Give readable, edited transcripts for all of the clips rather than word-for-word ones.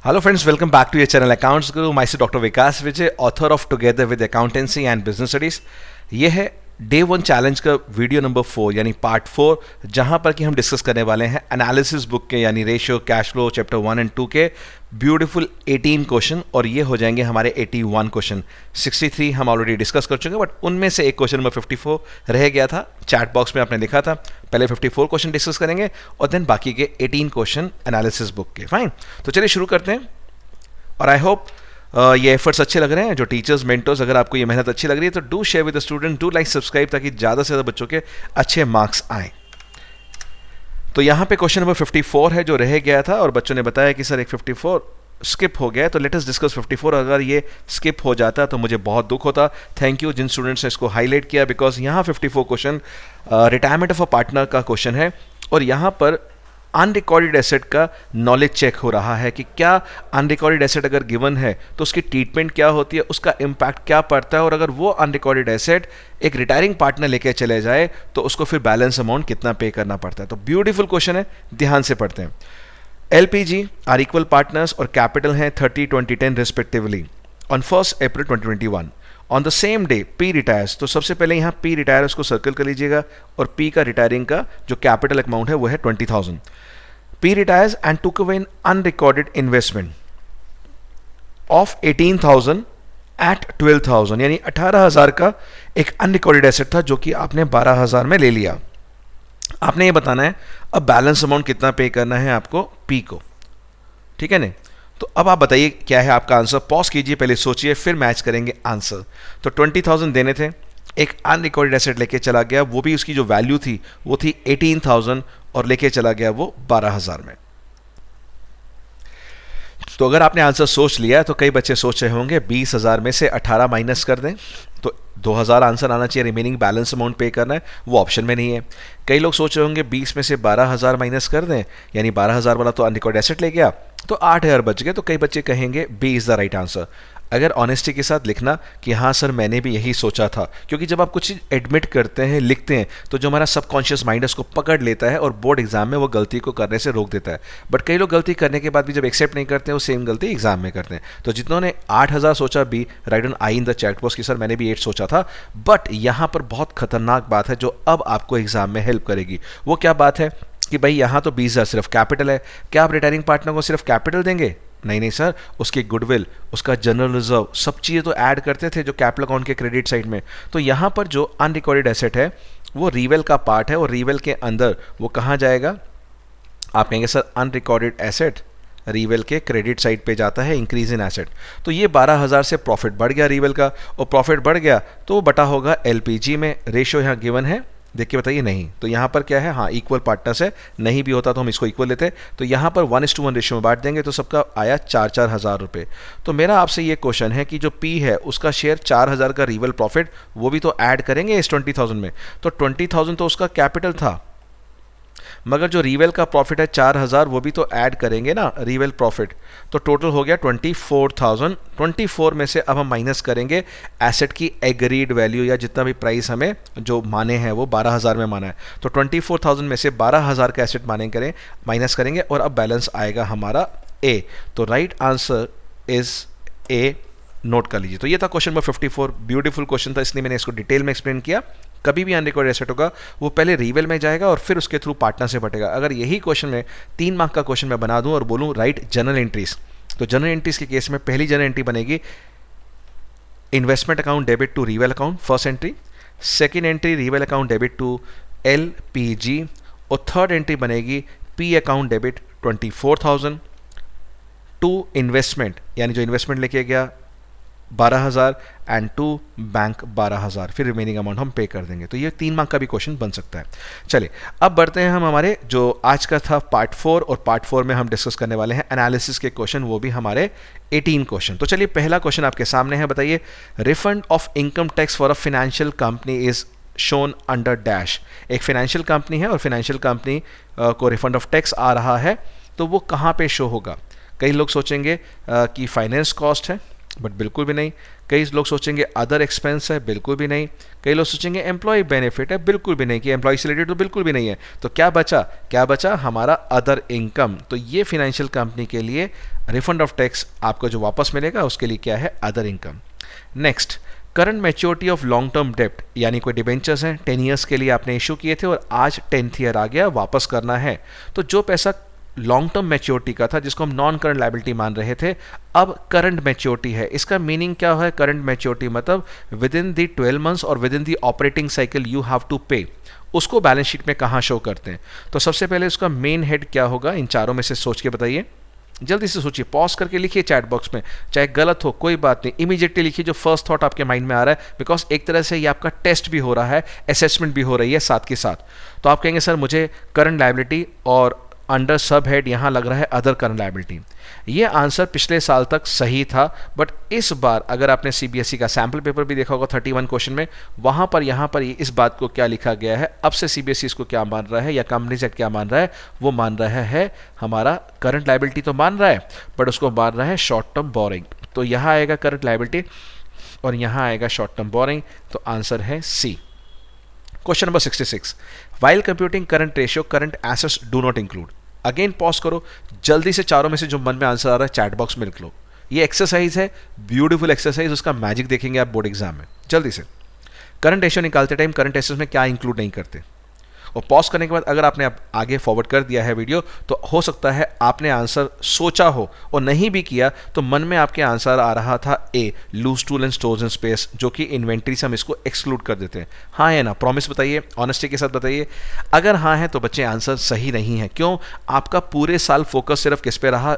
Hello friends, welcome back to your channel Accounts Guru. Myself Dr. Vikas Vijay, author of Together with Accountancy and Business Studies. ये है day 1 challenge का video number 4 यानी part 4, जहां पर कि हम discuss करने वाले हैं एनालिसिस बुक के यानी ratio cash flow chapter 1 and 2 के ब्यूटीफुल 18 क्वेश्चन, और ये हो जाएंगे हमारे 81 क्वेश्चन। 63 हम ऑलरेडी डिस्कस कर चुके हैं, बट उनमें से एक क्वेश्चन नंबर 54 रह गया था। चैट बॉक्स में आपने लिखा था, पहले 54 क्वेश्चन डिस्कस करेंगे और देन बाकी के 18 क्वेश्चन एनालिसिस बुक के। फाइन, तो चलिए शुरू करते हैं। और आई होप ये एफर्ट्स अच्छे लग रहे हैं। जो टीचर्स मेंटर्स, अगर आपको ये मेहनत अच्छी लग रही है तो do share with the student, do like subscribe, ताकि ज़्यादा से ज़्यादा बच्चों के अच्छे मार्क्स आएँ। तो यहाँ पे क्वेश्चन नंबर 54 है जो रह गया था, और बच्चों ने बताया कि सर एक 54 स्किप हो गया है, तो लेट अस डिस्कस 54। अगर ये स्किप हो जाता तो मुझे बहुत दुख होता। थैंक यू जिन स्टूडेंट्स ने इसको हाईलाइट किया, बिकॉज यहाँ 54 question retirement of a partner का क्वेश्चन है, और यहाँ पर अनरिकॉर्डेड एसेट का नॉलेज चेक हो रहा है कि क्या अनरिकॉर्डेड एसेट अगर गिवन है तो उसकी ट्रीटमेंट क्या होती है, उसका इम्पैक्ट क्या पड़ता है, और अगर वो अनरिकॉर्डेड एसेट एक रिटायरिंग पार्टनर लेके चले जाए तो उसको फिर बैलेंस अमाउंट कितना पे करना पड़ता है। तो ब्यूटीफुल क्वेश्चन है, ध्यान से पढ़ते हैं। एलपीजी आर इक्वल पार्टनर्स और कैपिटल हैं 30, 20, 10 respectively on 1 April 2021। On the same day P retires, तो सबसे पहले यहाँ पी रिटायर उसको सर्कल कर लीजिएगा, और पी का रिटायरिंग का जो कैपिटल अमाउंट है वो है 20,000। P retires and took away an unrecorded investment of 18,000 at 12,000, यानी 18,000 का एक अनरिकॉर्डेड एसेट था जो कि आपने 12,000 में ले लिया। आपने ये बताना है अब बैलेंस अमाउंट कितना पे करना है आपको पी को, ठीक है ना। तो अब आप बताइए क्या है आपका आंसर। पॉज कीजिए, पहले सोचिए, फिर मैच करेंगे आंसर। तो 20,000 देने थे, एक अनरिकॉर्डेड एसेट लेके चला गया, वो भी उसकी जो वैल्यू थी वो थी 18,000, और लेके चला गया वो 12,000 में। तो अगर आपने आंसर सोच लिया तो कई बच्चे सोच रहे होंगे 20,000 में से 18 माइनस कर दें तो 2,000 आंसर आना चाहिए, रिमेनिंग बैलेंस अमाउंट पे करना है, वो ऑप्शन में नहीं है। कई लोग सोच रहे होंगे 20 में से 12,000 माइनस कर दें, यानी 12,000 वाला तो अनरिकॉर्ड एसेट ले गया, तो 8,000 बच गए। तो कई बच्चे कहेंगे B is the right answer. अगर ऑनेस्टी के साथ लिखना कि हाँ सर मैंने भी यही सोचा था, क्योंकि जब आप कुछ चीज़ एडमिट करते हैं, लिखते हैं, तो जो हमारा सबकॉन्शियस माइंड है उसको पकड़ लेता है और बोर्ड एग्जाम में वो गलती को करने से रोक देता है। बट कई लोग गलती करने के बाद भी जब एक्सेप्ट नहीं करते हैं, वो सेम गलती एग्जाम में करते हैं। तो जिन्होंने 8,000 सोचा B, write on I in the chat box कि सर मैंने भी 8 सोचा था। बट यहाँ पर बहुत खतरनाक बात है जो अब आपको एग्जाम में हेल्प करेगी। वो क्या बात है कि भाई यहाँ तो 20,000 सिर्फ कैपिटल है, क्या आप रिटायरिंग पार्टनर को सिर्फ कैपिटल देंगे? नहीं सर, उसकी गुडविल, उसका जनरल रिजर्व, सब चीज़ें तो ऐड करते थे जो कैपिटल अकाउंट के क्रेडिट साइड में। तो यहाँ पर जो अनरिकॉर्डेड एसेट है वो रीवेल का पार्ट है, और रीवेल के अंदर वो कहाँ जाएगा? आप कहेंगे सर अनरिकॉर्डेड एसेट रीवेल के क्रेडिट साइड पे जाता है, इंक्रीज इन एसेट। तो ये 12,000 से प्रॉफिट बढ़ गया रीवेल का, और प्रॉफिट बढ़ गया तो वो बटा होगा एलपीजी में। रेशियो यहाँ गिवन है, देख के बताइए। नहीं, तो यहाँ पर क्या है, हाँ इक्वल पार्टनर्स है, नहीं भी होता तो हम इसको इक्वल लेते। तो यहाँ पर 1:1 रेशियो में बांट देंगे, तो सबका आया 4-4 हज़ार रुपये। तो मेरा आपसे ये क्वेश्चन है कि जो पी है उसका शेयर 4,000 का रीवेल प्रॉफिट, वो भी तो ऐड करेंगे इस 20,000 में। तो 20,000 तो उसका कैपिटल था, मगर जो रीवेल का प्रॉफिट है 4,000, वो भी तो ऐड करेंगे ना रीवेल प्रॉफिट। तो टोटल हो गया 24,000। 24 में से अब हम माइनस करेंगे एसेट की एग्रीड वैल्यू, या जितना भी प्राइस हमें जो माने हैं वो 12,000 में माना है। तो 24,000 में से 12,000 का एसेट माइनस करेंगे, और अब बैलेंस आएगा हमारा ए। तो right answer is a, note कर लीजिए। तो ये था क्वेश्चन नंबर 54। ब्यूटीफुल क्वेश्चन था, इसलिए मैंने इसको डिटेल में एक्सप्लेन किया। कभी भी अनरिकॉर्डेड एसेट होगा वो पहले रीवेल में जाएगा और फिर उसके थ्रू पार्टनर से बटेगा। अगर यही क्वेश्चन में 3 मार्क का क्वेश्चन मैं बना दूं और बोलूं राइट जनरल एंट्रीज, तो जनरल एंट्रीज के केस में पहली जनरल एंट्री बनेगी investment account debit to reval account, first entry. Second entry reval account debit to LPG, और थर्ड एंट्री बनेगी P account debit 24,000 to investment, यानी जो इन्वेस्टमेंट लेके गया 12,000 एंड टू बैंक 12,000, फिर रिमेनिंग अमाउंट हम पे कर देंगे। तो ये 3 मार्क का भी क्वेश्चन बन सकता है। चलिए अब बढ़ते हैं हम हमारे जो आज का था पार्ट 4, और पार्ट 4 में हम डिस्कस करने वाले हैं एनालिसिस के क्वेश्चन, वो भी हमारे 18 क्वेश्चन। तो चलिए पहला क्वेश्चन आपके सामने है, बताइए refund of income tax for a financial company is shown under dash. एक फाइनेंशियल कंपनी है और फाइनेंशियल कंपनी को रिफंड ऑफ टैक्स आ रहा है, तो वो कहाँ पे शो होगा? कई लोग सोचेंगे कि फाइनेंस कॉस्ट है, बट बिल्कुल भी नहीं। कई लोग सोचेंगे अदर एक्सपेंस है, बिल्कुल भी नहीं। कई लोग सोचेंगे एम्प्लॉय बेनिफिट है, बिल्कुल भी नहीं, कि एम्प्लॉय से रिलेटेड तो बिल्कुल भी नहीं है। तो क्या बचा, क्या बचा हमारा अदर इनकम। तो ये फिनेंशियल कंपनी के लिए रिफंड ऑफ टैक्स आपको जो वापस मिलेगा उसके लिए क्या है, other income. Next, current maturity of long term डेप्ट, यानी कोई डिबेंचर्स हैं 10 ईयर्स के लिए आपने इशू किए थे और आज 10th ईयर आ गया, वापस करना है। तो जो पैसा लॉन्ग टर्म मैच्योरिटी का था जिसको हम नॉन करंट लायबिलिटी मान रहे थे, अब करंट मैच्योरिटी है। इसका मीनिंग क्या है, करंट मैच्योरिटी मतलब विद इन दी 12 मंथ्स और within the operating cycle you have to pay. उसको बैलेंस शीट में कहाँ शो करते हैं। तो सबसे पहले उसका मेन हेड क्या होगा, इन चारों में से सोच के बताइए, जल्दी से सोचिए, पॉज करके लिखिए चैट बॉक्स में, चाहे गलत हो कोई बात नहीं, इमीडिएटली लिखिए जो फर्स्ट थॉट आपके माइंड में आ रहा है, बिकॉज एक तरह से ये आपका टेस्ट भी हो रहा है, असेसमेंट भी हो रही है साथ के साथ। तो आप कहेंगे सर मुझे करंट लायबिलिटी और अंडर सब हेड यहाँ लग रहा है अदर करंट लायबिलिटी। ये आंसर पिछले साल तक सही था, बट इस बार अगर आपने सीबीएसई का सैम्पल पेपर भी देखा होगा 31 क्वेश्चन में, वहाँ पर यहाँ पर इस बात को क्या लिखा गया है, अब से सीबीएसई इसको क्या मान रहा है या कंपनी एक्ट क्या मान रहा है, वो मान रहा है हमारा करंट लायबिलिटी तो मान रहा है, बट उसको मान रहा है शॉर्ट टर्म बोरिंग। तो यहाँ आएगा करंट लायबिलिटी और यहाँ आएगा शॉर्ट टर्म बोरिंग, तो आंसर है C. Question number 66, while computing current ratio current assets do not include. Again pause करो, जल्दी से चारों में से जो मन में आंसर आ रहा है चैट बॉक्स में लिख लो। ये एक्सरसाइज है, ब्यूटीफुल एक्सरसाइज, उसका मैजिक देखेंगे आप बोर्ड एग्जाम में। जल्दी से करंट रेशियो निकालते टाइम करंट एसेट्स में क्या इंक्लूड नहीं करते, और पॉज करने के बाद अगर आपने आगे फॉरवर्ड कर दिया है वीडियो, तो हो सकता है आपने आंसर सोचा हो और नहीं भी किया, तो मन में आपके आंसर आ रहा था A, loose tool and storage and space, जो कि इन्वेंट्री से हम इसको एक्सक्लूड कर देते हैं। हाँ है ना, प्रॉमिस बताइए, ऑनेस्टी के साथ बताइए। अगर हाँ है तो बच्चे आंसर सही नहीं है। क्यों, आपका पूरे साल फोकस सिर्फ किस पे रहा,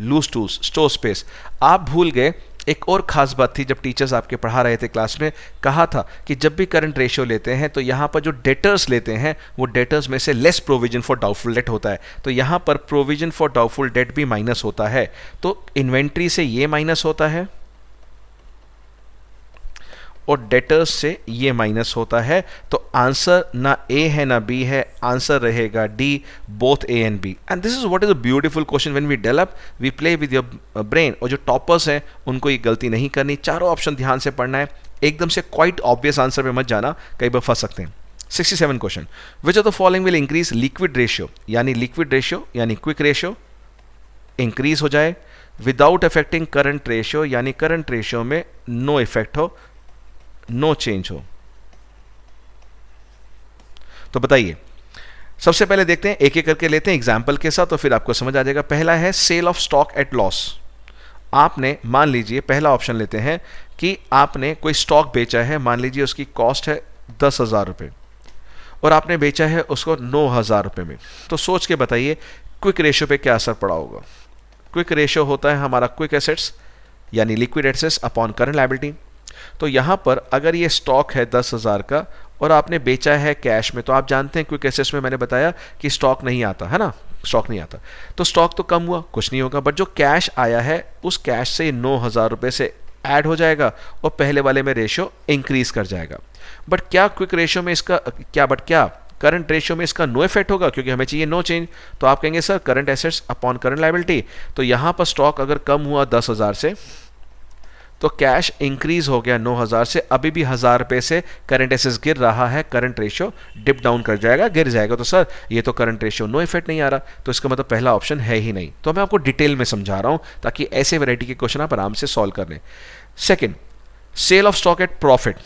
लूज टूल्स, स्टोर स्पेस। आप भूल गए एक और खास बात थी, जब टीचर्स आपके पढ़ा रहे थे क्लास में, कहा था कि जब भी करंट रेशियो लेते हैं तो यहाँ पर जो डेटर्स लेते हैं वो डेटर्स में से less provision for doubtful debt होता है। तो यहाँ पर प्रोविजन फॉर डाउटफुल डेट भी माइनस होता है, तो इन्वेंट्री से ये माइनस होता है और डेटर्स से ये माइनस होता है। तो आंसर ना ए है ना बी है, आंसर रहेगा D, both A and B. And this is what is a beautiful question, when we develop we play with your brain. और जो टॉपर्स हैं उनको ये गलती नहीं करनी, चारों ऑप्शन ध्यान से पढ़ना है, एकदम से क्वाइट ऑब्वियस आंसर पे मत जाना, कई बार फंस सकते हैं। 67 question, which of the following will increase liquid ratio, यानी लिक्विड रेशियो यानी क्विक रेशियो इंक्रीज हो जाए विदाउट अफेक्टिंग करंट रेशियो, यानी करंट रेशियो में नो इफेक्ट हो, नो चेंज हो। तो बताइए, सबसे पहले देखते हैं, एक एक करके लेते हैं एग्जाम्पल के साथ, तो फिर आपको समझ आ जाएगा। पहला है sale of stock at loss. आपने, मान लीजिए पहला ऑप्शन लेते हैं कि आपने कोई स्टॉक बेचा है, मान लीजिए उसकी कॉस्ट है 10,000 रुपये और आपने बेचा है उसको 9,000 रुपये में। तो सोच के बताइए क्विक रेशियो पे क्या असर पड़ा होगा। क्विक रेशियो होता है हमारा क्विक एसेट्स यानी liquid assets upon current liability. तो यहाँ पर अगर ये स्टॉक है 10,000 का और आपने बेचा है कैश में, तो आप जानते हैं क्विक एसेट्स में मैंने बताया कि स्टॉक नहीं आता है ना, स्टॉक नहीं आता, तो स्टॉक तो कम हुआ, कुछ नहीं होगा, बट जो कैश आया है उस कैश से 9,000 रुपये से ऐड हो जाएगा और पहले वाले में रेशियो इंक्रीज कर जाएगा। बट क्या क्विक रेशियो में इसका क्या करंट रेशियो में इसका नो इफेक्ट होगा, क्योंकि हमें चाहिए नो चेंज। तो आप कहेंगे sir current assets upon current liability, तो यहाँ पर स्टॉक अगर कम हुआ 10,000 से तो कैश इंक्रीज हो गया 9,000 से, अभी भी 1,000 रुपये से करंट एसेट्स गिर रहा है, करंट रेशियो डिप डाउन कर जाएगा, गिर जाएगा। तो सर ये तो करंट रेशियो नो इफेक्ट नहीं आ रहा, तो इसका मतलब पहला ऑप्शन है ही नहीं। तो मैं आपको डिटेल में समझा रहा हूं ताकि ऐसे वैरायटी के क्वेश्चन आप आराम से सॉल्व कर लें। Second, sale of stock at profit.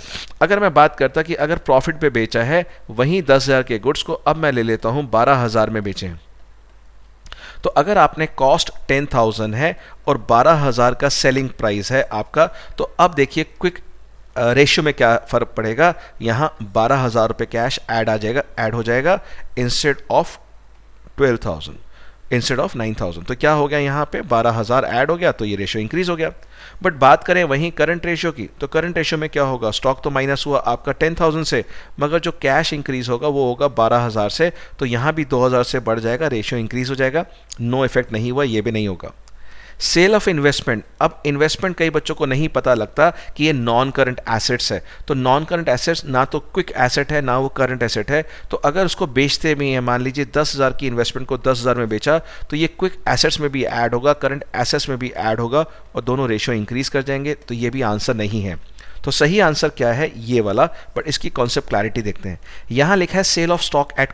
अगर मैं बात करता कि अगर प्रॉफिट पे बेचा है, वहीं 10,000 के गुड्स को अब मैं ले लेता हूं 12,000 में बेचे हैं, तो अगर आपने कॉस्ट 10,000 है और 12,000 का सेलिंग प्राइस है आपका, तो अब देखिए क्विक रेशियो में क्या फर्क पड़ेगा। यहाँ 12,000 रुपये कैश ऐड हो जाएगा इंस्टेड ऑफ 12,000, इंस्टेड ऑफ 9,000। तो क्या हो गया, यहाँ पे 12,000 ऐड हो गया, तो ये रेशियो इंक्रीज हो गया। बट बात करें वहीं करंट रेशियो की, तो करंट रेशियो में क्या होगा, स्टॉक तो माइनस हुआ आपका 10,000 से, मगर जो कैश इंक्रीज होगा वो होगा 12,000 से, तो यहाँ भी 2,000 से बढ़ जाएगा, रेशियो इंक्रीज हो जाएगा, नो इफेक्ट नहीं हुआ, ये भी नहीं होगा। सेल ऑफ इन्वेस्टमेंट, अब इन्वेस्टमेंट कई बच्चों को नहीं पता लगता कि ये नॉन करंट एसेट्स है, तो नॉन करंट एसेट्स ना तो क्विक एसेट है ना वो करंट एसेट है, तो अगर उसको बेचते भी हैं, मान लीजिए 10,000 की इन्वेस्टमेंट को 10,000 में बेचा, तो ये क्विक एसेट्स में भी ऐड होगा, करंट एसेट्स में भी ऐड होगा और दोनों रेशियो इंक्रीज कर जाएंगे, तो ये भी आंसर नहीं है। तो सही आंसर क्या है, ये वाला, बट इसकी कॉन्सेप्ट क्लैरिटी देखते हैं। यहां लिखा है sale of stock at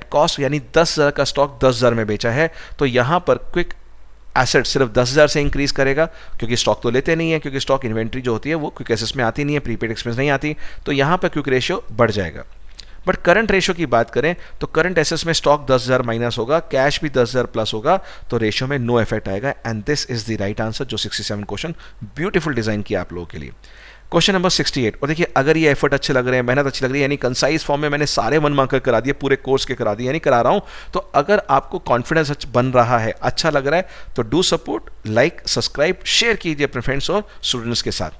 cost यानी 10,000 का स्टॉक 10,000 में बेचा है, तो यहां पर क्विक एसेट सिर्फ 10,000 से इंक्रीज करेगा, क्योंकि स्टॉक तो लेते नहीं है, क्योंकि स्टॉक इन्वेंट्री जो होती है वो क्विक एसेट्स में आती नहीं है, प्रीपेड एक्सपेंस नहीं आती, तो यहां पर क्विक रेशियो बढ़ जाएगा। बट करंट रेशियो की बात करें तो करंट एसेट्स में स्टॉक 10,000 माइनस होगा, कैश भी 10,000 प्लस होगा, तो रेशियो में नो इफेक्ट आएगा, and this is the right answer. जो 67 क्वेश्चन ब्यूटीफुल डिजाइन किया आप लोगों के लिए। क्वेश्चन नंबर 68, और देखिए अगर ये एफर्ट अच्छे लग रहे हैं, मेहनत अच्छी लग रही है, यानी कंसाइज फॉर्म में मैंने सारे 1 मार्कर करा दिए, पूरे कोर्स के करा दिए, यानी करा रहा हूं, तो अगर आपको कॉन्फिडेंस बन रहा है, अच्छा लग रहा है, तो do support, like, subscribe, share कीजिए अपने फ्रेंड्स और स्टूडेंट्स के साथ।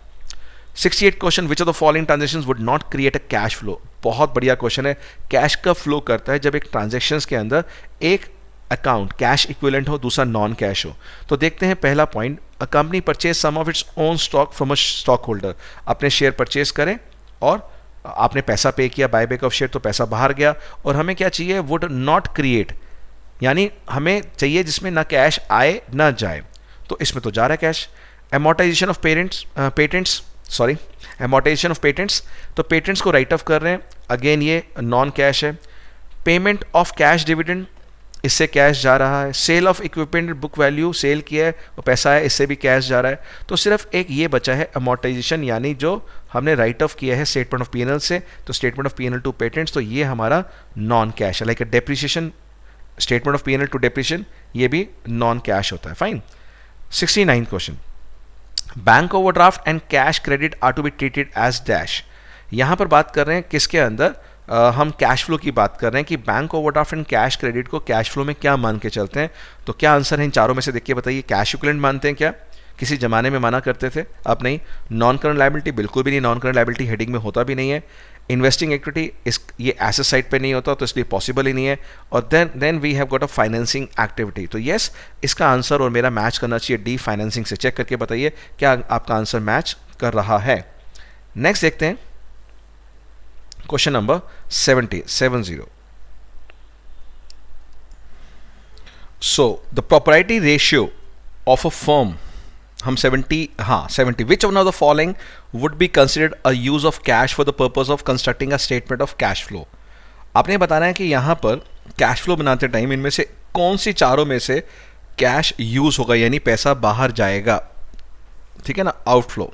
68 question, which of the following transactions would not create a cash flow. बहुत बढ़िया क्वेश्चन है। कैश का फ्लो करता है जब एक ट्रांजेक्शंस के अंदर एक अकाउंट कैश इक्विवेलेंट हो, दूसरा नॉन कैश हो। तो देखते हैं पहला point, a company purchase some of its own stock from a stockholder. अपने शेयर परचेज करें और आपने पैसा पे किया, बायबैक ऑफ शेयर, तो पैसा बाहर गया, और हमें क्या चाहिए, वुड नॉट क्रिएट, यानी हमें चाहिए जिसमें ना कैश आए ना जाए, तो इसमें तो जा रहा है cash. Amortisation of amortisation of patents, तो पेटेंट्स को राइट ऑफ कर रहे हैं, अगेन ये नॉन कैश है। पेमेंट ऑफ कैश डिविडेंड, इससे कैश जा रहा है। Sale of equipment book value, sale किया है और पैसा है, इससे भी कैश जा रहा है। तो सिर्फ एक ये बचा है अमोर्टाइजेशन, यानी जो हमने राइट ऑफ किया है स्टेटमेंट ऑफ पीएनएल से, तो statement of PNL to patents, तो ये हमारा नॉन कैश है, like depreciation, statement of PNL to depreciation, ये भी नॉन कैश होता है। Fine. 69 question, bank overdraft and cash credit are to be treated as dash. यहां पर बात कर रहे हैं किसके अंदर, हम कैश फ्लो की बात कर रहे हैं कि bank overdraft and cash credit को कैश फ्लो में क्या मान के चलते हैं। तो क्या आंसर है इन चारों में से, देखिए बताइए। कैश इक्विवेलेंट मानते हैं क्या, किसी जमाने में माना करते थे, अब नहीं। नॉन करंट लायबिलिटी बिल्कुल भी नहीं, नॉन करंट लायबिलिटी हेडिंग में होता भी नहीं है। इन्वेस्टिंग इक्विटी, इस ये एसेट साइड पे नहीं होता, तो इसलिए पॉसिबल ही नहीं है। और then we have got a financing activity, तो यस, इसका आंसर और मेरा मैच करना चाहिए डी, फाइनेंसिंग से। चेक करके बताइए क्या आपका आंसर मैच कर रहा है। नेक्स्ट देखते हैं question number 70। So the proprietary ratio of a firm, हम 70 which one of the following would be considered a use of cash for the purpose of constructing a statement of cash flow. आपने बताना है कि यहां पर cash flow बनाते time इनमें से कौन सी चारों में से कैश यूज होगा, यानी पैसा बाहर जाएगा, ठीक है ना, आउटफ्लो।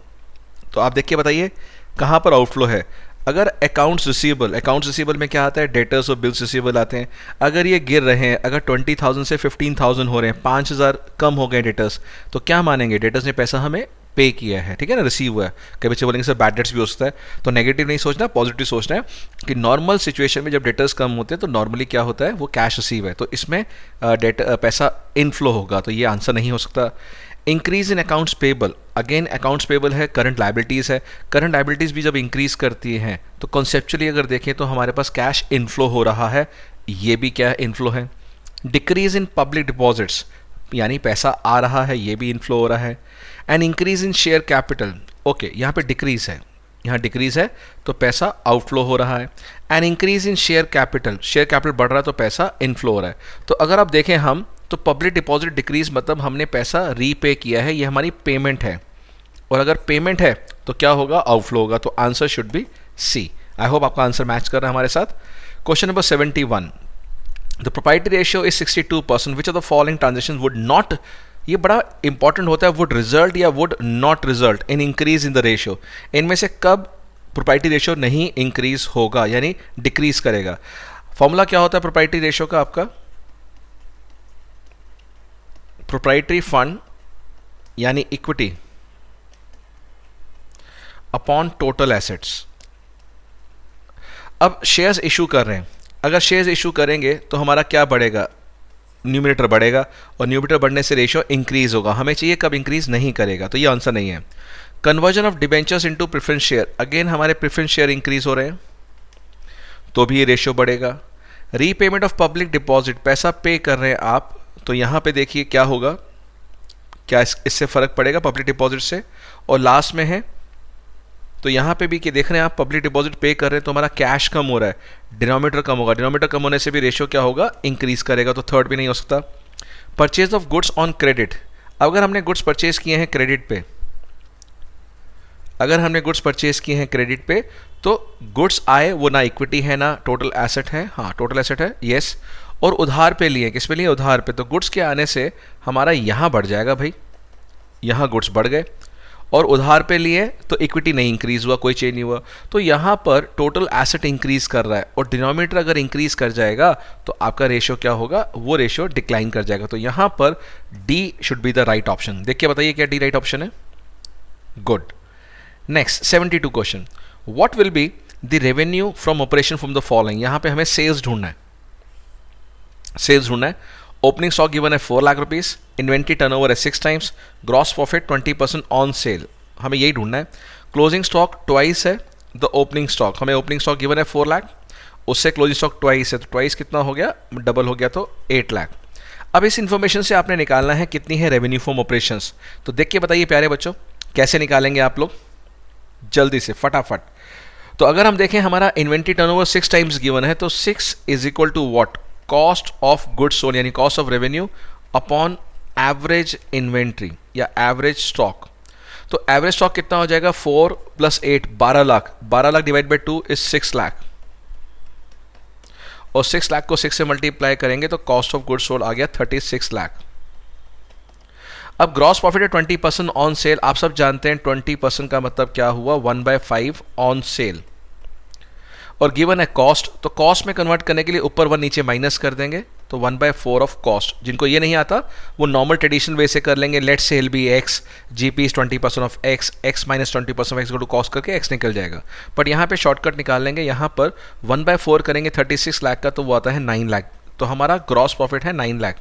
तो आप देख के बताइए कहां पर आउटफ्लो है। अगर अकाउंट्स रिसीवेबल में क्या आता है, डेटर्स और बिल्स रिसीवेबल आते हैं। अगर ये गिर रहे हैं, अगर 20,000 से 15,000 हो रहे हैं, 5,000 कम हो गए डेटर्स, तो क्या मानेंगे, डेटर्स ने पैसा हमें पे किया है, ठीक है ना, रिसीव हुआ है। कई बच्चे बोलेंगे सर बैड डेट्स भी हो सकता है, तो नेगेटिव नहीं सोचना, पॉजिटिव सोचना है कि नॉर्मल सिचुएशन में जब डेटर्स कम होते हैं तो नॉर्मली क्या होता है, वो कैश रिसीव है, तो इसमें पैसा इनफ्लो होगा, तो ये आंसर नहीं हो सकता। Increase in accounts payable, again accounts payable है, करंट लायबिलिटीज़ है। करंट लायबिलिटीज़ भी जब इंक्रीज करती हैं तो कॉन्सेप्चुअली अगर देखें तो हमारे पास कैश इनफ्लो हो रहा है, ये भी क्या है, इनफ्लो है। डिक्रीज इन पब्लिक डिपॉजिट्स, यानी पैसा आ रहा है, ये भी इनफ्लो हो रहा है। And increase in share capital, okay, यहाँ पे डिक्रीज है, यहाँ डिक्रीज है तो पैसा आउटफ्लो हो रहा है। And increase in share capital बढ़ रहा है तो पैसा इनफ्लो हो रहा है। तो अगर आप देखें हम, तो पब्लिक डिपॉजिट डिक्रीज मतलब हमने पैसा रीपे किया है, ये हमारी पेमेंट है, और अगर पेमेंट है तो क्या होगा, आउटफ्लो होगा, तो answer should be C. I hope आपका आंसर मैच कर रहा है हमारे साथ। Question number 71, the proprietary ratio is 62%, which of the following transaction would not, ये बड़ा इंपॉर्टेंट होता है, वुड रिजल्ट या would not result in increase in the ratio. इनमें से कब प्रोप्राइटरी रेशियो नहीं इंक्रीज होगा, यानी डिक्रीज करेगा। फॉर्मूला क्या होता है प्रोप्राइटरी रेशियो का आपका, प्रोप्राइटरी फंड यानी इक्विटी अपॉन टोटल एसेट्स। अब शेयर्स इशू कर रहे हैं, अगर शेयर्स इशू करेंगे तो हमारा क्या बढ़ेगा, न्यूमरेटर बढ़ेगा, और न्यूमरेटर बढ़ने से रेशियो इंक्रीज होगा। हमें चाहिए कब इंक्रीज नहीं करेगा, तो ये आंसर नहीं है। Conversion of debentures into preference share, again हमारे प्रेफरेंस शेयर इंक्रीज हो रहे हैं तो भी ये रेशियो बढ़ेगा। रीपेमेंट ऑफ पब्लिक डिपॉजिट, पैसा पे कर रहे हैं आप, तो यहां पे देखिए क्या होगा, क्या इससे फ़र्क पड़ेगा पब्लिक डिपॉजिट से? और लास्ट में है तो यहाँ पे भी कि देख रहे हैं आप पब्लिक डिपॉजिट पे कर रहे हैं तो हमारा कैश कम हो रहा है, डिनोमिनेटर कम होगा, डिनोमिनेटर कम होने से भी रेशियो क्या होगा, इंक्रीज करेगा, तो थर्ड भी नहीं हो सकता। Purchase of goods on credit, अगर हमने गुड्स परचेज किए हैं क्रेडिट पे, अगर हमने गुड्स परचेज किए हैं क्रेडिट पे तो गुड्स आए वो ना इक्विटी है ना टोटल एसेट है, हाँ टोटल एसेट है, यस। और उधार पे लिए, किस पे लिए, उधार पे, तो गुड्स के आने से हमारा यहाँ बढ़ जाएगा भाई, यहाँ गुड्स बढ़ गए, और उधार पे लिए तो इक्विटी नहीं इंक्रीज हुआ, कोई चेंज नहीं हुआ, तो यहाँ पर टोटल एसेट इंक्रीज कर रहा है, और डिनोमिनेटर अगर इंक्रीज कर जाएगा तो आपका रेशियो क्या होगा, वो रेशियो डिक्लाइन कर जाएगा। तो यहाँ पर D should be the right option. देख के बताइए क्या डी राइट ऑप्शन है? Good. Next 72 question, what will be the revenue from operation from the following. यहाँ पे हमें सेल्स ढूंढना है, सेल्स ढूंढना है। ओपनिंग स्टॉक गिवन है 4 लाख रुपीस, इन्वेंट्री टर्नओवर है 6 times, gross profit 20% on sale, हमें यही ढूंढना है। क्लोजिंग स्टॉक ट्वाइस है द ओपनिंग स्टॉक, हमें ओपनिंग स्टॉक गिवन है 4 लाख, उससे क्लोजिंग स्टॉक ट्वाइस है, तो ट्वाइस कितना हो गया, डबल हो गया, तो 8 लाख। अब इस इंफॉर्मेशन से आपने निकालना है कितनी है रेवेन्यू फ्रॉम ऑपरेशंस। तो देख के बताइए प्यारे बच्चों कैसे निकालेंगे आप लोग, जल्दी से फटाफट। तो अगर हम देखें हमारा इन्वेंट्री टर्नओवर 6 टाइम्स गिवन है, तो 6 is equal to what, cost of goods sold यानी cost of revenue upon average inventory या एवरेज स्टॉक। तो एवरेज स्टॉक कितना हो जाएगा, 4 + 8 12 lakh, 12 lakh divide by 2 is 6 lakh, और 6 लाख को 6 से मल्टीप्लाई करेंगे तो कॉस्ट ऑफ गुड्स सोल्ड आ गया 36 लाख। अब ग्रॉस प्रॉफिट है 20% ऑन सेल, आप सब जानते हैं 20% का मतलब क्या हुआ, 1/5 ऑन सेल, और गिवन है कॉस्ट, तो कॉस्ट में कन्वर्ट करने के लिए ऊपर 1 नीचे माइनस कर देंगे, तो 1/4 ऑफ कॉस्ट। जिनको ये नहीं आता वो नॉर्मल ट्रेडिशनल वे से कर लेंगे, let sale be X, GP is 20% of X, X minus 20% of X को टू कॉस्ट करके एक्स निकल जाएगा। बट यहाँ पे शॉर्टकट निकाल लेंगे, यहाँ पर 1/4 करेंगे 36 लाख का, तो वो आता है 9 लाख, तो हमारा ग्रॉस प्रॉफिट है 9 लाख,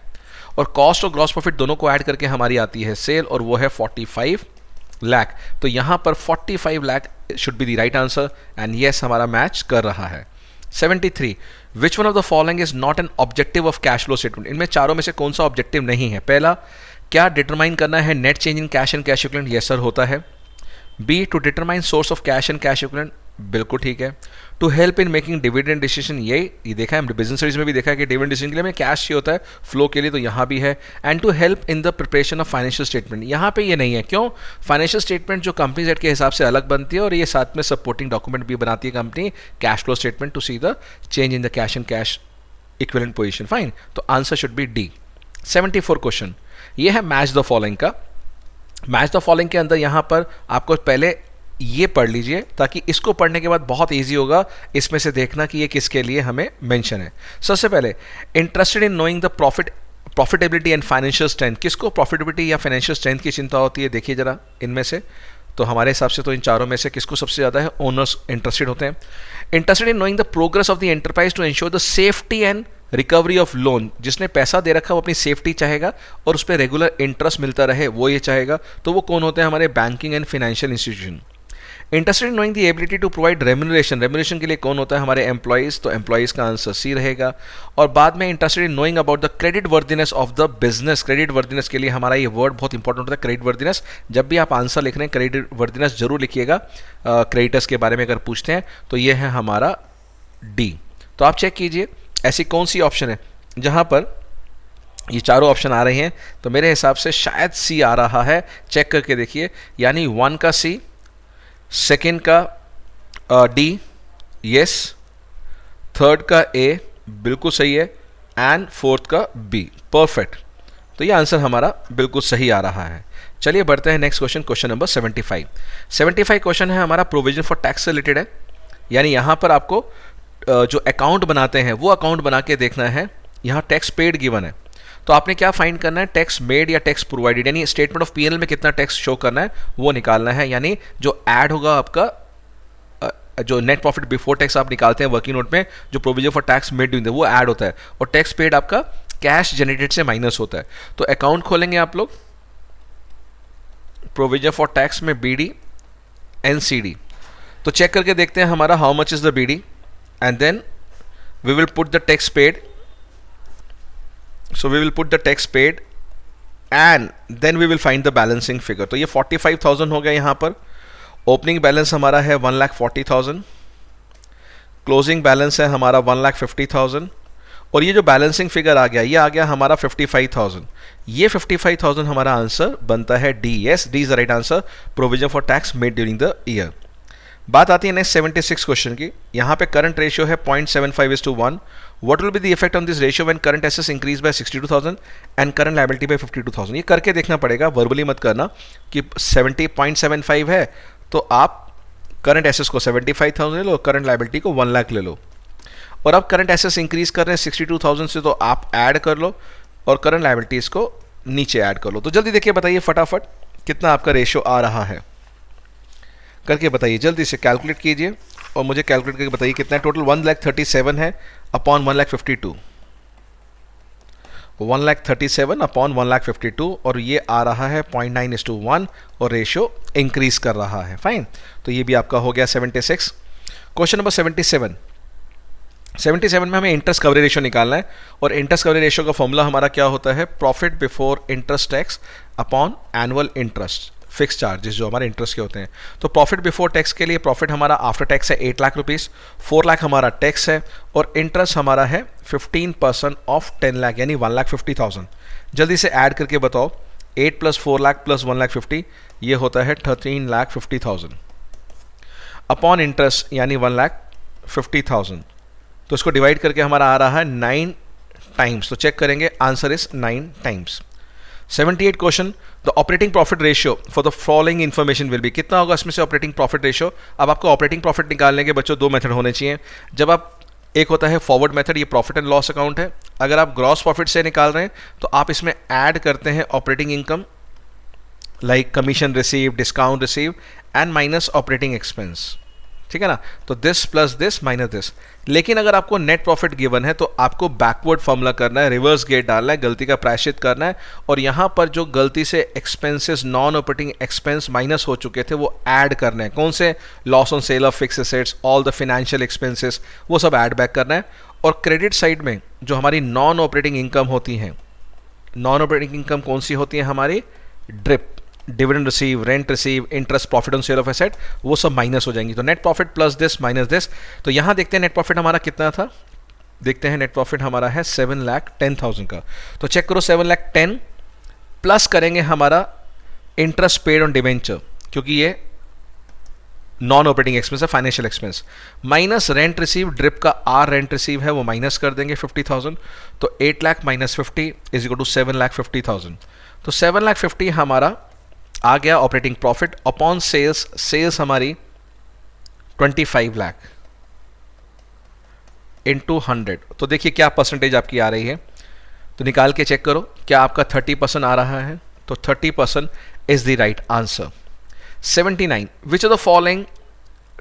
और कॉस्ट और ग्रॉस प्रॉफिट दोनों को ऐड करके हमारी आती है सेल, और वो है 45 लाख। तो यहाँ पर 45 lakh should be the right answer, and yes हमारा मैच कर रहा है। 73, which one of the following is not an objective of cash flow statement. इनमें चारों में से कौन सा ऑब्जेक्टिव नहीं है? पहला, क्या डिटरमाइन करना है net change in cash and cash equivalent, yes sir होता है। B, to determine source of cash and cash equivalent, बिल्कुल ठीक है। To help in making dividend decision, ये देखा है हमने बिजनेस स्टडीज में भी देखा है कि डिविडेंड डिसीजन के लिए हमें कैश चाहिए होता है फ्लो के लिए, तो यहाँ भी है। And to help in the preparation of financial statement, यहाँ पे ये नहीं है, क्यों? फाइनेंशियल स्टेटमेंट जो कंपनी एक्ट के हिसाब से अलग बनती है, और ये साथ में सपोर्टिंग डॉक्यूमेंट भी बनाती है company, cash flow statement to see the change in the cash and cash equivalent position, fine. तो answer should be D. 74 question, ये है मैच द फॉलोइंग का। मैच द फॉलोइंग के अंदर यहाँ पर आपको पहले ये पढ़ लीजिए, ताकि इसको पढ़ने के बाद बहुत इजी होगा इसमें से देखना कि ये किसके लिए हमें मेंशन है। सबसे पहले, interested in knowing the profitability and financial strength, किसको प्रॉफिटेबिलिटी या फाइनेंशियल स्ट्रेंथ की चिंता होती है, देखिए जरा इनमें से। तो हमारे हिसाब से तो इन चारों में से किसको सबसे ज़्यादा है, ओनर्स इंटरेस्टेड होते हैं। Interested in knowing the progress of the enterprise to ensure the safety and recovery of loan, जिसने पैसा दे रखा है वो अपनी सेफ्टी चाहेगा और उस पर रेगुलर इंटरेस्ट मिलता रहे, वो ये चाहेगा, तो वो कौन होते हैं, हमारे banking and financial institution. Interested in knowing the ability to provide remuneration, remuneration के लिए कौन होता है, हमारे एम्प्लॉइज, तो एम्प्लॉइज का आंसर सी रहेगा। और बाद में interested in knowing about the credit worthiness of the business, credit worthiness के लिए हमारा ये वर्ड बहुत इंपॉर्टेंट होता है, क्रेडिट वर्दीनेस। जब भी आप आंसर लिख रहे हैं क्रेडिट वर्दीनेस जरूर लिखिएगा, क्रेडिटर्स के बारे में अगर पूछते हैं, तो ये है हमारा डी। तो आप चेक कीजिए ऐसी कौन सी ऑप्शन है जहाँ पर ये चारों ऑप्शन आ रहे हैं, तो मेरे हिसाब से शायद सी आ रहा है, चेक करके देखिए, यानी 1 का सी, सेकेंड का डी, यस, थर्ड का ए बिल्कुल सही है, एंड फोर्थ का बी, परफेक्ट। तो ये आंसर हमारा बिल्कुल सही आ रहा है। चलिए बढ़ते हैं next question, question number 75। 75 question है हमारा प्रोविजन फॉर टैक्स से रिलेटेड है, यानी यहाँ पर आपको जो अकाउंट बनाते हैं वो अकाउंट बना के देखना है। यहाँ टैक्स पेड गिवन है, तो आपने क्या फाइंड करना है, टैक्स मेड या टैक्स प्रोवाइडेड, यानी स्टेटमेंट ऑफ पीएनएल में कितना टैक्स शो करना है वो निकालना है। यानी जो ऐड होगा आपका, जो नेट प्रॉफिट बिफोर टैक्स आप निकालते हैं वर्किंग नोट में, जो provision for tax made during वो ऐड होता है, और टैक्स पेड आपका कैश जनरेटेड से माइनस होता है। तो अकाउंट खोलेंगे आप लोग, प्रोविजन फॉर टैक्स में बीडी एनसीडी, तो चेक करके देखते हैं हमारा how much is the BD, and then we will put the tax paid. So we will put the tax paid and then we will find the balancing figure. तो ये 45,000 हो गया यहाँ पर। ओपनिंग बैलेंस हमारा है 1,40,000, क्लोजिंग बैलेंस है हमारा 1,50,000, और ये जो बैलेंसिंग फिगर आ गया ये आ गया हमारा 55,000। ये 55,000 हमारा आंसर बनता है D. Yes, D is the right answer, provision for tax made during the year. बात आती है नेक्स्ट 76 क्वेश्चन की। यहाँ पे करंट रेशियो है 0.75:1। What will be the effect on this ratio when current assets increase by 62,000 and current liability by 52,000। ये करके देखना पड़ेगा, वर्बली मत करना कि 70.75 है तो आप करंट एसेट्स को 75,000 ले लो, करंट लायबिलिटी को 1 लाख ले लो। और अब करंट एसेट्स इंक्रीज कर रहे हैं 62,000 से, तो आप ऐड कर लो और करंट लायबिलिटीज को नीचे ऐड कर लो। तो जल्दी देखिए, बताइए फटाफट कितना आपका रेशियो आ रहा है, करके बताइए जल्दी से, कैलकुलेट कीजिए और मुझे कैलकुलेट करके बताइए कितना है। टोटल 1,37 है अपॉन 1,52, 1,37 अपॉन 1,52, और ये आ रहा है 0.9:1 और रेशियो इंक्रीज कर रहा है। फाइन, तो ये भी आपका हो गया 76। क्वेश्चन नंबर 77 में हमें इंटरेस्ट कवरेज रेशियो निकालना है, और इंटरेस्ट कवरेज रेशियो का फॉर्मूला हमारा क्या होता है, profit before interest tax upon annual interest, fix charges जो हमारे इंटरेस्ट के होते हैं। तो प्रॉफिट बिफोर टैक्स के लिए प्रॉफिट हमारा आफ्टर टैक्स है 8 लाख रुपीज़, 4 लाख हमारा टैक्स है, और इंटरेस्ट हमारा है 15% ऑफ 10 लाख यानी 1,50,000। जल्दी से ऐड करके बताओ, 8 + 4 लाख + 1,50,000 ये होता है 13,50,000 अपॉन इंटरेस्ट यानी 1,50,000। तो इसको डिवाइड करके हमारा आ रहा है 9 टाइम्स। तो चेक करेंगे, answer is 9 times. 78 question, the operating profit ratio for the following information will be. कितना होगा इसमें से ऑपरेटिंग प्रॉफिट रेशियो। अब आपको ऑपरेटिंग प्रॉफिट निकालने के बच्चों 2 मेथड होने चाहिए। जब आप, एक होता है फॉरवर्ड मेथड, ये प्रॉफिट एंड लॉस अकाउंट है। अगर आप ग्रॉस प्रॉफिट से निकाल रहे हैं तो आप इसमें ऐड करते हैं operating income like commission receive, discount receive and minus operating expense, ठीक है ना। तो this plus this minus this. लेकिन अगर आपको नेट प्रॉफिट गिवन है तो आपको बैकवर्ड फॉर्मूला करना है, रिवर्स गेट डालना है, गलती का प्रायश्चित करना है, और यहां पर जो गलती से expenses, non operating expense minus हो चुके थे वो ऐड करना है। कौन से, loss on sale of fix assets, all the financial expenses, वो सब ऐड बैक करना है। और क्रेडिट साइड में जो हमारी नॉन ऑपरेटिंग इनकम होती हैं, नॉन ऑपरेटिंग इनकम कौन सी होती है हमारी, drip, dividend receive, rent receive, interest, profit on sale of asset, वो सब माइनस हो जाएंगी। तो net profit plus this minus this. तो यहां देखते हैं नेट प्रॉफिट हमारा कितना था, देखते हैं नेट प्रॉफिट हमारा है 7,10,000 का। तो चेक करो, 7,10,000 प्लस करेंगे हमारा इंटरेस्ट पेड ऑन डिवेंचर, क्योंकि ये नॉन ऑपरेटिंग एक्सपेंस है, financial expense, minus rent receive, ड्रिप का आर रेंट रिसीव है वो माइनस कर देंगे 50,000। तो 8 lakh minus 50 is equal to 7,50,000। तो 7,50,000 हमारा आ गया operating profit upon sales. Sales हमारी 25 लाख इंटू 100। तो देखिए क्या परसेंटेज आपकी आ रही है, तो निकाल के चेक करो क्या आपका 30% आ रहा है। तो 30% is the right answer. 79, which of the following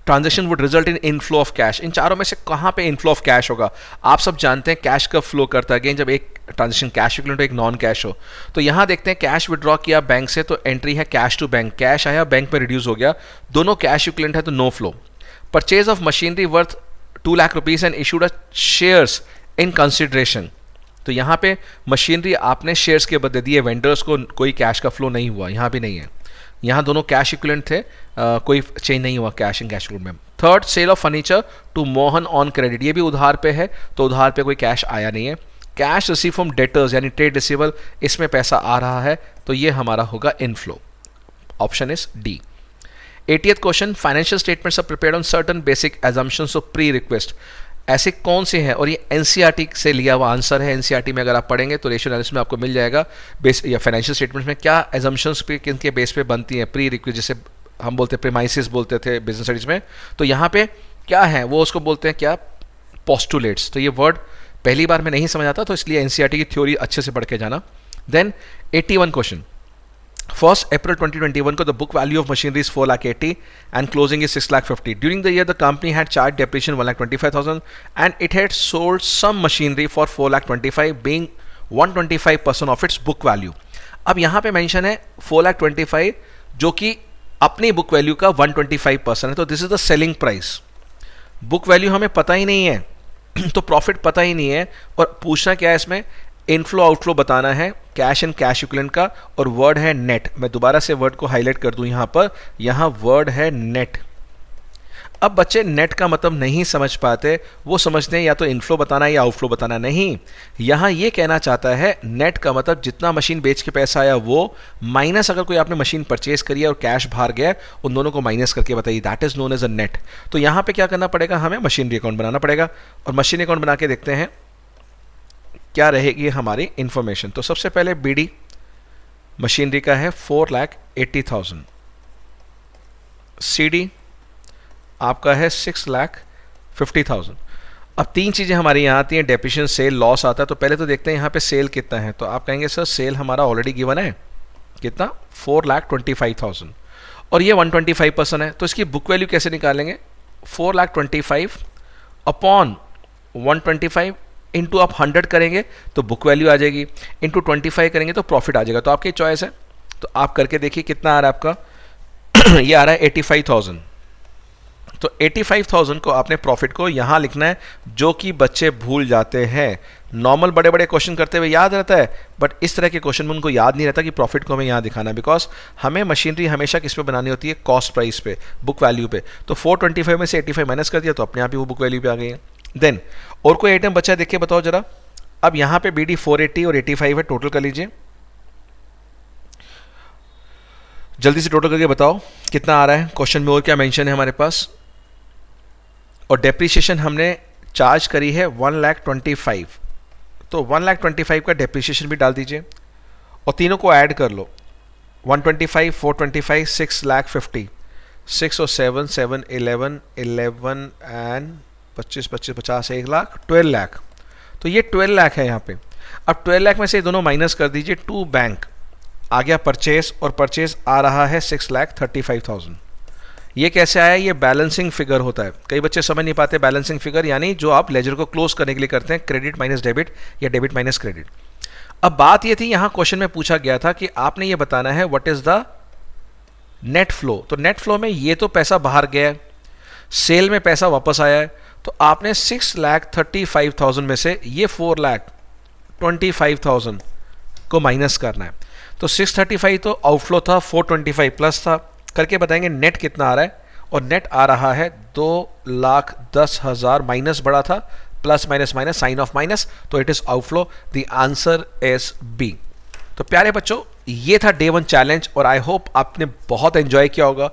transaction would result in inflow of cash. इन चारों में से कहां पे इनफ्लो ऑफ कैश होगा। आप सब जानते हैं कैश कब फ्लो करता है, अगेन जब एक ट्रांजेक्शन कैश इक्विवेलेंट हो, एक नॉन कैश हो। तो यहां देखते हैं कैश विड्रॉ किया बैंक से, तो एंट्री है कैश टू बैंक, कैश आया बैंक में रिड्यूस हो गया, दोनों कैश इक्विवेलेंट है तो no flow. Purchase of machinery worth 2 lakh rupees and issued a shares in consideration. तो यहाँ पे मशीनरी आपने शेयर्स के बदले दिए वेंडर्स को, कोई कैश का फ्लो नहीं हुआ, यहाँ भी नहीं है। यहाँ दोनों कैश इक्विवेलेंट थे, कोई चेंज नहीं हुआ कैश एंड कैश इक्विवेलेंट में। Third, sale of furniture to Mohan on credit, ये भी उधार पे है तो उधार पे कोई कैश आया नहीं है। कैश रिसीव फ्रॉम डेटर्स यानी ट्रेड रिसीवेबल, इसमें पैसा आ रहा है तो ये हमारा होगा inflow, option is D. 80th question, financial statements are prepared on certain basic assumptions of pre request. ऐसे कौन से हैं, और ये एनसीईआरटी से लिया हुआ आंसर है। एनसीईआरटी में अगर आप पढ़ेंगे तो रेशियो एनालिसिस में आपको मिल जाएगा बेस या फाइनेंशियल स्टेटमेंट्स में क्या एजम्पशंस पे, किन के बेस पे बनती हैं प्री रिक्वेस्ट, जैसे हम बोलते हैं प्रीमाइसिस बोलते थे बिजनेस स्टडीज में। तो यहाँ पे क्या है वो उसको बोलते हैं क्या, पोस्टुलेट्स। तो ये वर्ड पहली बार में नहीं समझ आता, तो इसलिए एनसीईआरटी की थ्योरी अच्छे से पढ़ के जाना। देन 81 क्वेश्चन, 1st April 2021 को the book value of machinery is 4,80,000 and closing is 6,50,000. During the year the company had charged depreciation 1,25,000 and it had sold some machinery for 4,25,000 being 125% of its book value. अब यहाँ पे mention है 4,25,000 जो कि अपनी book value का 125% है, तो this is the selling price. Book value हमें पता ही नहीं है तो प्रॉफिट पता ही नहीं है, और पूछना क्या है इसमें, इनफ्लो आउटफ्लो बताना है कैश एंड कैश इक्विवेलेंट का, और वर्ड है नेट। मैं दोबारा से वर्ड को हाईलाइट कर दूं यहां पर, यहां वर्ड है नेट। अब बच्चे नेट का मतलब नहीं समझ पाते, वो समझते हैं या तो इनफ्लो बताना है या आउटफ्लो बताना। नहीं, यहां ये कहना चाहता है नेट का मतलब जितना मशीन बेच के पैसा आया वो, माइनस अगर कोई आपने मशीन परचेज करी है और कैश बाहर गया, उन दोनों को माइनस करके बताइए, that is known as a net. तो यहां पे क्या करना पड़ेगा, हमें मशीनरी अकाउंट बनाना पड़ेगा, और मशीनरी अकाउंट बना के देखते हैं क्या रहेगी हमारी इंफॉर्मेशन। तो सबसे पहले बीडी मशीनरी का है 4,80,000, सीडी आपका है 6,50,000। अब तीन चीज़ें हमारी यहाँ आती हैं, डेप्रिसिएशन, सेल, लॉस आता है। तो पहले तो देखते हैं यहाँ पे सेल कितना है। तो आप कहेंगे सर सेल हमारा ऑलरेडी गिवन है, कितना, 4,25,000, और ये 125% है। तो इसकी बुक वैल्यू कैसे निकालेंगे, 4,25,000 अपॉन 125 इंटू आप 100 करेंगे तो बुक वैल्यू आ जाएगी, इंटू 25 करेंगे तो प्रॉफिट आ जाएगा। तो आपकी चॉइस है, तो आप करके देखिए कितना आ रहा है आपका ये आ रहा है 85,000। तो 85,000 को आपने प्रॉफिट को यहाँ लिखना है, जो कि बच्चे भूल जाते हैं। नॉर्मल बड़े बड़े क्वेश्चन करते हुए याद रहता है, बट इस तरह के क्वेश्चन में उनको याद नहीं रहता कि प्रॉफिट को हमें यहाँ दिखाना है, बिकॉज हमें मशीनरी हमेशा किस पे बनानी होती है, कॉस्ट प्राइस पे, बुक वैल्यू पे। तो 425 में से 85 माइनस कर दिया तो अपने आप ही वो बुक वैल्यू पे आ गई है। देन और कोई आइटम बचा देखिए, बताओ जरा। अब यहाँ पे BD 480 और 85 है, टोटल कर लीजिए, जल्दी से टोटल करके बताओ कितना आ रहा है। क्वेश्चन में और क्या मेंशन है हमारे पास, और डेप्रीशिएशन हमने चार्ज करी है 1,25,000, तो 1,25,000 का डेप्रीशिएशन भी डाल दीजिए, और तीनों को ऐड कर लो, 125, 425, 6,50,000, 6 और 7, 7, 11, 11 एंड 25, 25, 50, 1 लाख, 12 लाख। तो ये 12 लाख है यहाँ पे। अब 12 लाख में से दोनों माइनस कर दीजिए, टू बैंक आ गया परचेज, और परचेज आ रहा है 6,35,000। ये कैसे आया, ये बैलेंसिंग फिगर होता है। कई बच्चे समझ नहीं पाते बैलेंसिंग फिगर, यानी जो आप लेजर को क्लोज करने के लिए करते हैं, क्रेडिट माइनस डेबिट या डेबिट माइनस क्रेडिट। अब बात ये थी, यहाँ क्वेश्चन में पूछा गया था कि आपने ये बताना है what is the net flow. तो नेट फ्लो में ये तो पैसा बाहर गया है, सेल में पैसा वापस आया है, तो आपने 6,35,000 में से ये 4,25,000 को माइनस करना है। तो 635 तो आउटफ्लो था, 425 प्लस था, करके बताएंगे नेट कितना आ रहा है। और नेट आ रहा है 2,10,000, माइनस बड़ा था, plus minus minus, sign of minus, तो it is outflow. The answer is B. तो प्यारे बच्चों, ये था डे 1 चैलेंज, और आई होप आपने बहुत एंजॉय किया होगा।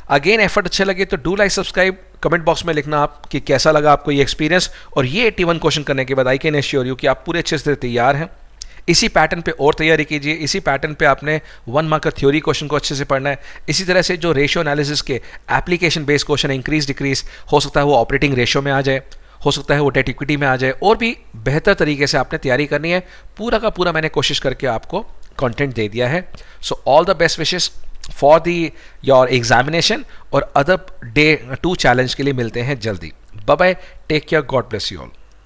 अगेन एफर्ट अच्छे लगे तो do like, subscribe, comment box में लिखना आप कि कैसा लगा आपको ये एक्सपीरियंस। और ये 81 क्वेश्चन करने के बाद आई कैन एश्योर यू कि आप पूरे अच्छे से तैयार हैं। इसी पैटर्न पे और तैयारी कीजिए, इसी पैटर्न पे आपने 1 मार्कर थ्योरी क्वेश्चन को अच्छे से पढ़ना है। इसी तरह से जो रेशियो एनालिसिस के एप्लीकेशन बेस्ड क्वेश्चन है, इंक्रीज डिक्रीज, हो सकता है वो ऑपरेटिंग रेशियो में आ जाए, हो सकता है वो डेट इक्विटी में आ जाए, और भी बेहतर तरीके से आपने तैयारी करनी है। पूरा का पूरा मैंने कोशिश करके आपको कंटेंट दे दिया है। So all the best wishes for the your examination, और अदर डे 2 चैलेंज के लिए मिलते हैं जल्दी। Bye bye, take care, God bless you all.